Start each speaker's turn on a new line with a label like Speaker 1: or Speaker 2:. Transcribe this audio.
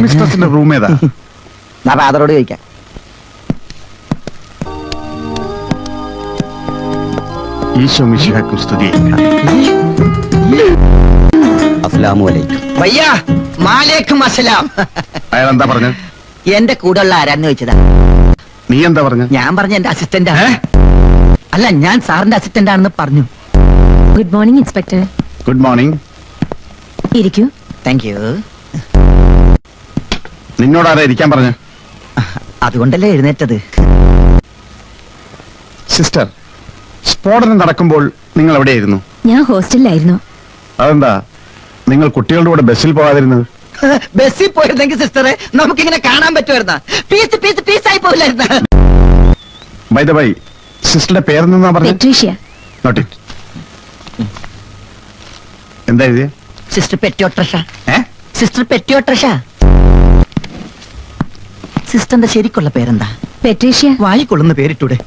Speaker 1: മിസ്ട്രസിന്റെ room ഏതാ?
Speaker 2: ഫാദറോട് ചോദിക്കാം.
Speaker 1: ഈശോ മിശിഹായ്ക്കും സ്തുതി.
Speaker 2: അസ്സലാമുഅലൈക്കും.
Speaker 3: ഭയ്യാ മാലേക്കും അസ്സലാം.
Speaker 1: അയാൾ എന്താ പറഞ്ഞു?
Speaker 3: എന്റെ കൂടെ ഉള്ള ആരാന്ന് ചോദിച്ചതാ.
Speaker 1: നീ എന്താ പറഞ്ഞു?
Speaker 3: ഞാൻ പറഞ്ഞ എന്റെ അസിസ്റ്റന്റ് അല്ല, ഞാൻ സാറിന്റെ അസിസ്റ്റന്റ് ആണെന്ന് പറഞ്ഞു.
Speaker 4: Good morning inspector.
Speaker 1: Good morning.
Speaker 4: ഇരിക്കൂ.
Speaker 3: Thank you.
Speaker 1: നിന്നോട് ആരാ ഇരിക്കാൻ പറഞ്ഞു?
Speaker 3: അതുകൊണ്ടല്ലേ എഴുന്നേറ്റത്.
Speaker 1: സിസ്റ്റർ, സ്ഫോടനം നടക്കുമ്പോൾ നിങ്ങൾ എവിടെയായിരുന്നു?
Speaker 4: ഞാൻ ഹോസ്റ്റലിലായിരുന്നു.
Speaker 1: അതെന്താ നിങ്ങൾ കുട്ടികളുടെ കൂടെ ബസ്സിൽ പോകാതിരുന്നത്?
Speaker 3: ബസ്സിൽ പോയിരുന്നെങ്കിൽ സിസ്റ്ററെ നമുക്കിങ്ങനെ കാണാൻ പറ്റുമായിരുന്ന. പീസ് പീസ് പീസായി പോയില്ലായിരുന്ന.
Speaker 1: ബൈ ദ ബൈ, സിസ്റ്ററുടെ പേരെന്നാ പറഞ്ഞു?
Speaker 4: പെട്രീഷ്യ.
Speaker 1: Note it. എന്താ എഴുതിയ?
Speaker 3: സിസ്റ്റർ പെറ്റിയോട്രഷ. സിസ്റ്റർ പെറ്റിയോട്രഷ. സിസ്റ്ററിന്റെ ശരിക്കുള്ള പേരെന്താ?
Speaker 4: പെട്രീഷ്യ.
Speaker 3: വായിക്കൊള്ളുന്ന പേരിട്ടൂടെ?